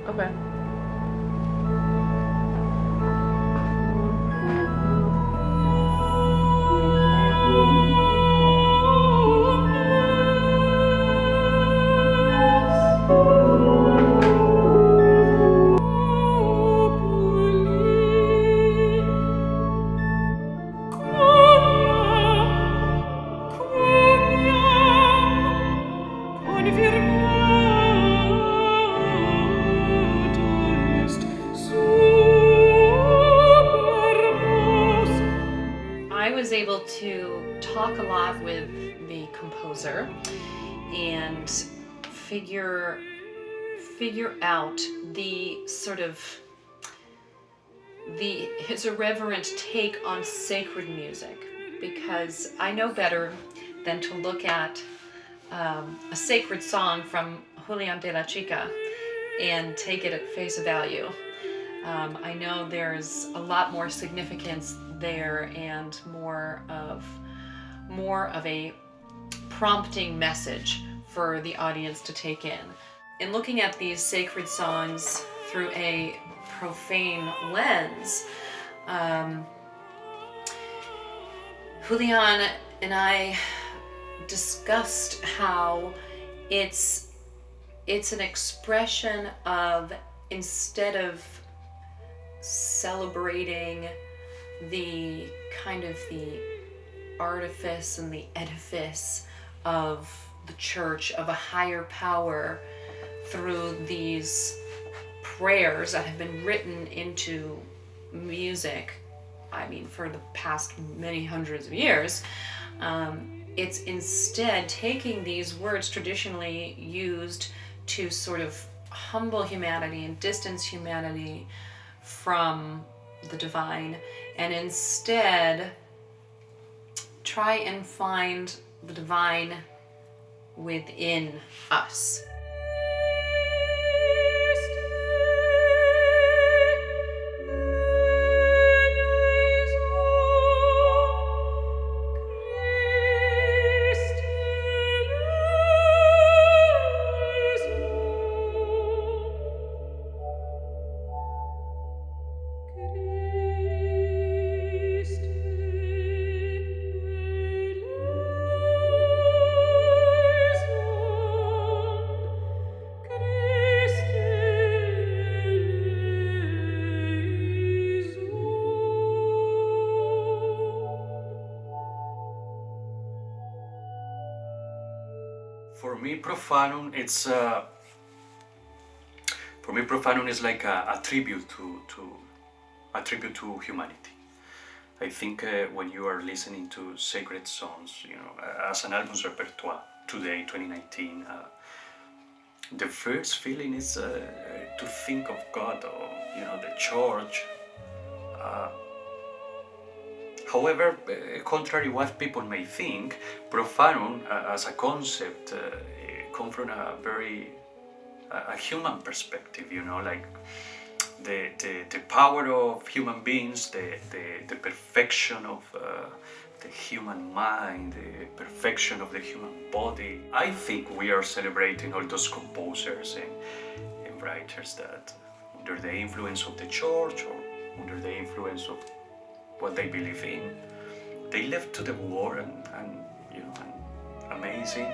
Okay. I was able to talk a lot with the composer and figure out the sort of his irreverent take on sacred music, because I know better than to look at a sacred song from Julian De La Chica and take it at face value. I know there's a lot more significance there and more of a prompting message for the audience to take in. In looking at these sacred songs through a profane lens, Julián and I discussed how it's an expression of, instead of celebrating the kind of the artifice and the edifice of the church, of a higher power, through these prayers that have been written into music, I mean, for the past many hundreds of years, it's instead taking these words traditionally used to sort of humble humanity and distance humanity from the divine, and instead try and find the divine within us. For me, Profanum, Profanum is like a tribute to humanity. I think when you are listening to sacred songs, as an album's repertoire today, 2019, the first feeling is to think of God or the church. However, contrary what people may think, Profanum as a concept comes from a very human perspective, like the power of human beings, the perfection of the human mind, the perfection of the human body. I think we are celebrating all those composers and writers that, under the influence of the church or under the influence of what they believe in, they left to the world and an amazing,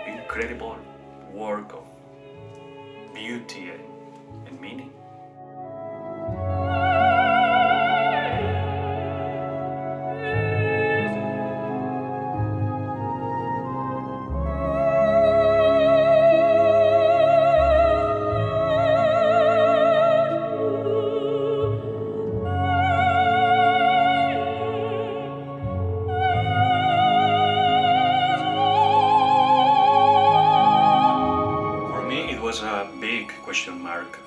incredible work of beauty and meaning. A big question mark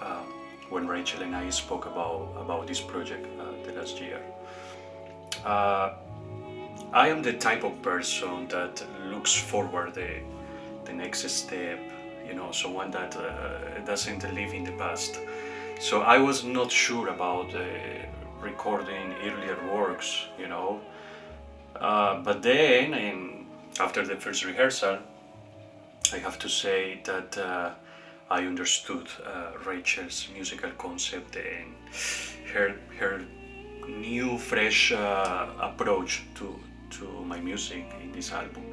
when Rachel and I spoke about this project the last year. I am the type of person that looks forward the next step, someone that doesn't live in the past. So I was not sure about recording earlier works, but then after the first rehearsal, I have to say that I understood Rachel's musical concept and her new, fresh approach to my music in this album.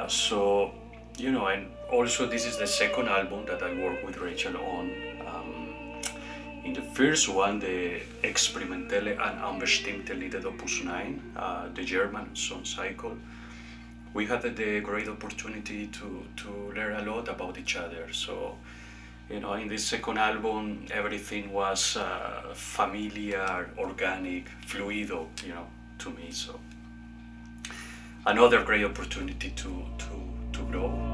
So, and also this is the second album that I work with Rachel on. In the first one, the Experimentelle and Unbestimmte Lieder Opus 9, the German song cycle, we had the great opportunity to learn a lot about each other. So, in this second album, everything was familiar, organic, fluido, to me. So, another great opportunity to grow.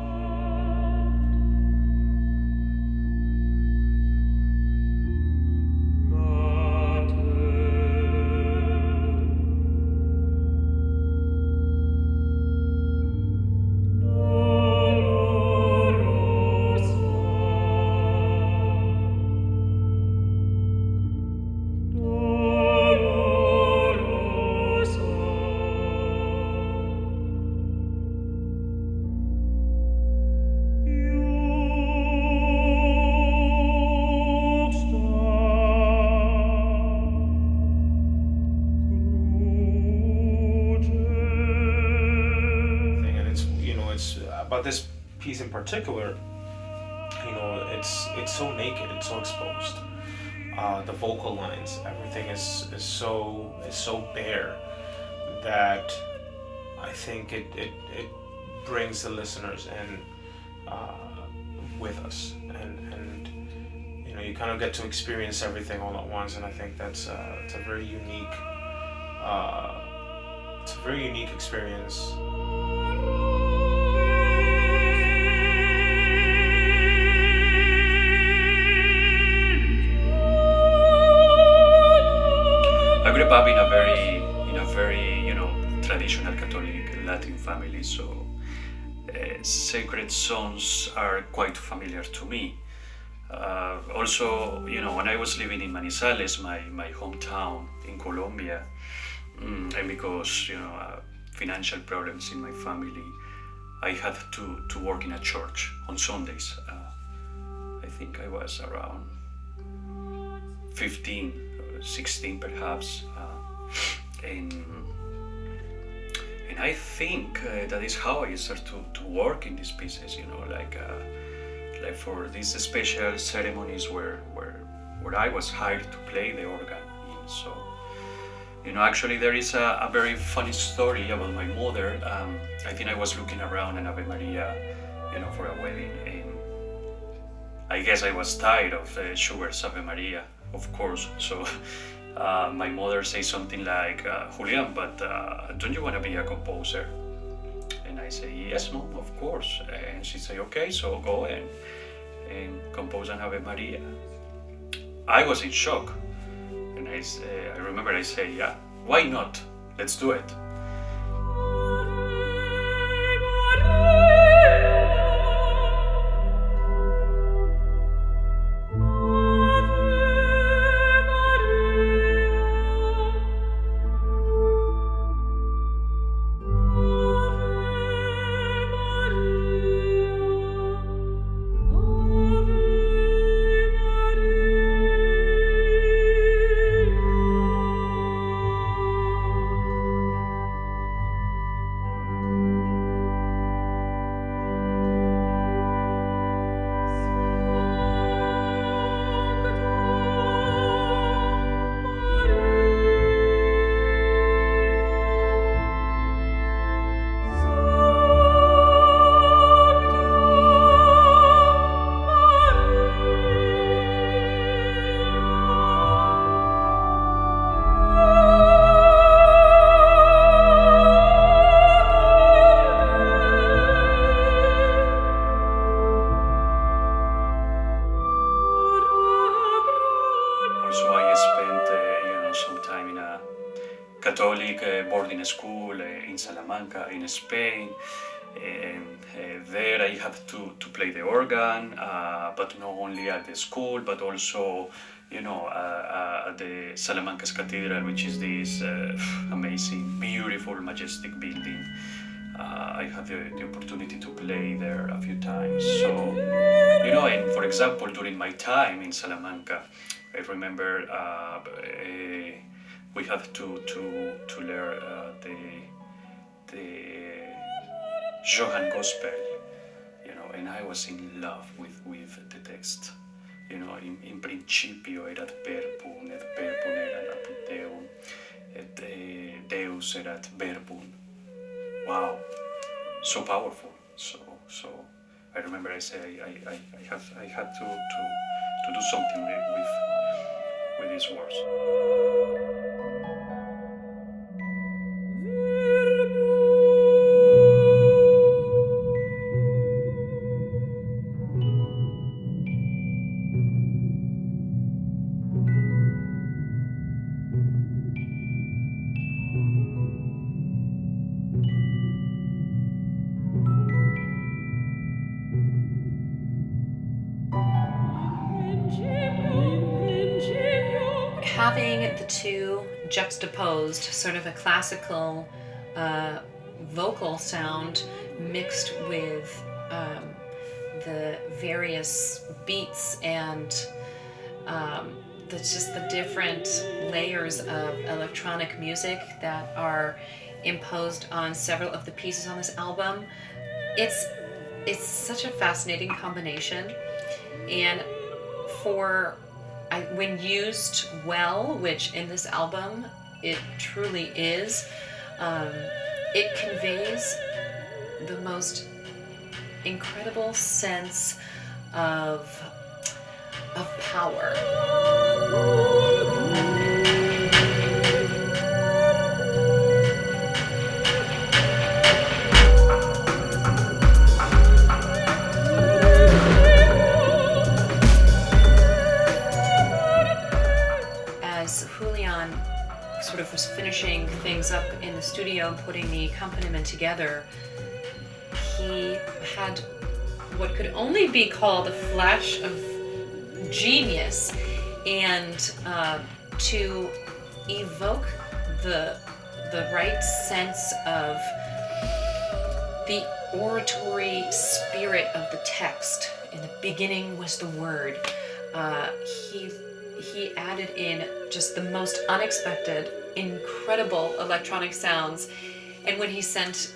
About this piece in particular, it's so naked, it's so exposed. The vocal lines, everything is so bare that I think it brings the listeners in with us, and you kind of get to experience everything all at once, and I think that's it's a very unique experience. I grew up in a very traditional Catholic Latin family, so sacred songs are quite familiar to me. Also, when I was living in Manizales, my hometown in Colombia, and because financial problems in my family, I had to work in a church on Sundays. I think I was around 15, 16 perhaps, and I think that is how I started to work in these pieces. Like for these special ceremonies where I was hired to play the organ in. So, actually there is a very funny story about my mother. I think I was looking around an Ave Maria, for a wedding, and I guess I was tired of Schubert's Ave Maria, of course. So my mother says something like, Julián, but don't you want to be a composer? And I say, yes, Mom, of course. And she say, okay, so go and compose an Ave Maria. I was in shock. And I remember I say, yeah, why not? Let's do it. Catholic boarding school in Salamanca, in Spain. There I had to play the organ, but not only at the school, but also, at the Salamanca's Cathedral, which is this amazing, beautiful, majestic building. I had the opportunity to play there a few times. So, and for example, during my time in Salamanca, I remember we had to learn the Johann Gospel, and I was in love with the text. In principio erat verbum, et verbum erat apud Deum, et Deus erat verbum. Wow, so powerful. So I remember I say I had to do something with these words. Having the two juxtaposed, sort of a classical vocal sound mixed with the various beats and just the different layers of electronic music that are imposed on several of the pieces on this album. It's such a fascinating combination, and when used well, which in this album it truly is, it conveys the most incredible sense of power. As Julián sort of was finishing things up in the studio and putting the accompaniment together, he had what could only be called a flash of genius, and to evoke the right sense of the oratory spirit of the text. In the beginning was the Word. He added in just the most unexpected, incredible electronic sounds, and when he sent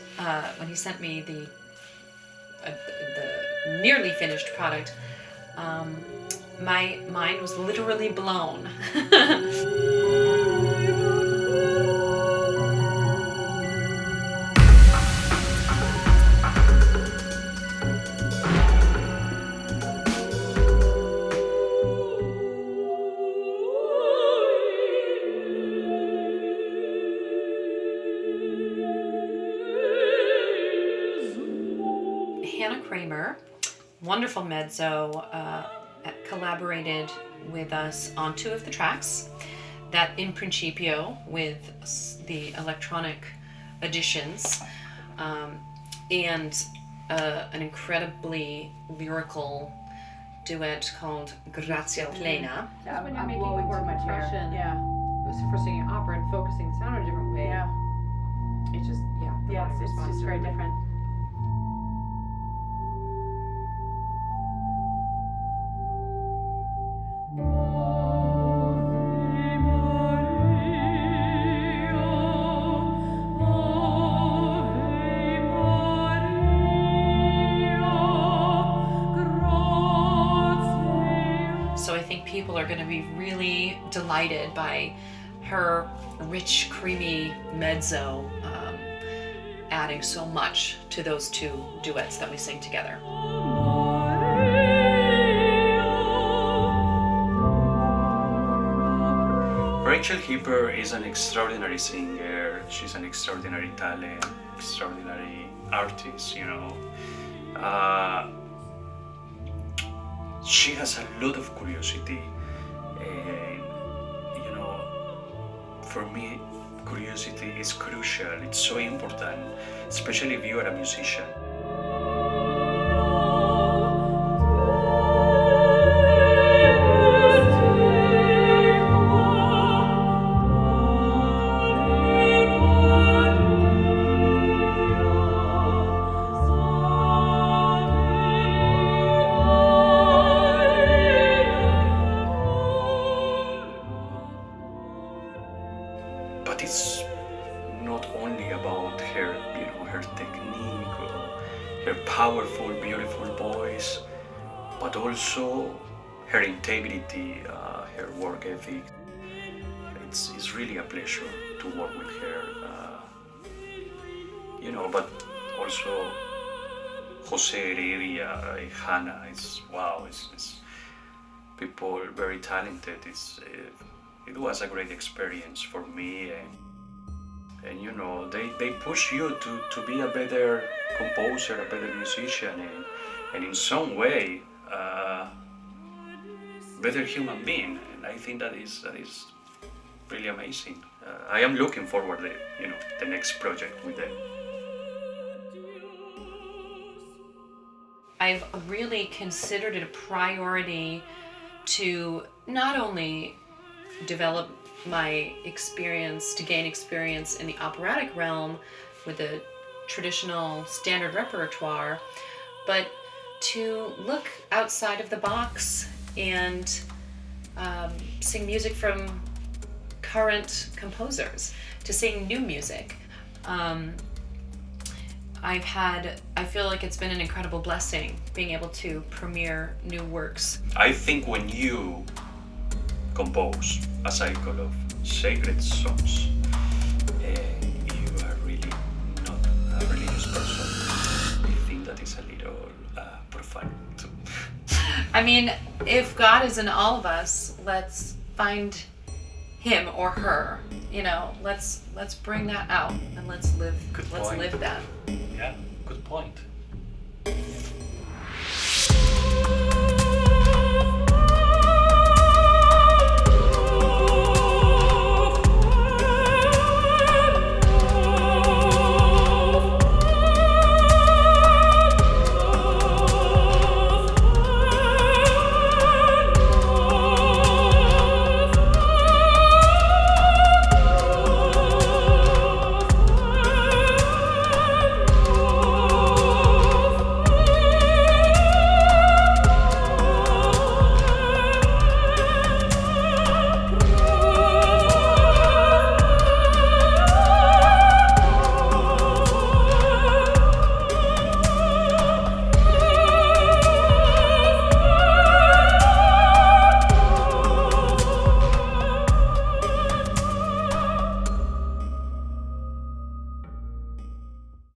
me the nearly finished product, my mind was literally blown. Kramer, wonderful mezzo, collaborated with us on two of the tracks, that in principio with the electronic additions, and an incredibly lyrical duet called Grazia Plena. Just when you're making more compression, for singing opera and focusing the sound in a different way, it's just, it's just very different. So I think people are going to be really delighted by her rich, creamy mezzo, adding so much to those two duets that we sing together. Rachel Hippert is an extraordinary singer. She's an extraordinary talent, extraordinary artist, She has a lot of curiosity, and for me, curiosity is crucial. It's so important, especially if you are a musician. is not only about her, her technique, or her powerful, beautiful voice, but also her integrity, her work ethic. It's really a pleasure to work with her, but also José, Heredia, Hannah, it's people very talented. It was a great experience for me, and they push you to be a better composer, a better musician, and in some way better human being. And I think that is really amazing. I am looking forward to the next project with them. I've really considered it a priority to not only develop my experience, to gain experience in the operatic realm with the traditional standard repertoire, but to look outside of the box and sing music from current composers, to sing new music. I feel like it's been an incredible blessing being able to premiere new works. I think when you compose a cycle of sacred songs, you are really not a religious person. I think that is a little profound too. I mean, if God is in all of us, let's find him or her. Let's bring that out and let's live that. Yeah, good point.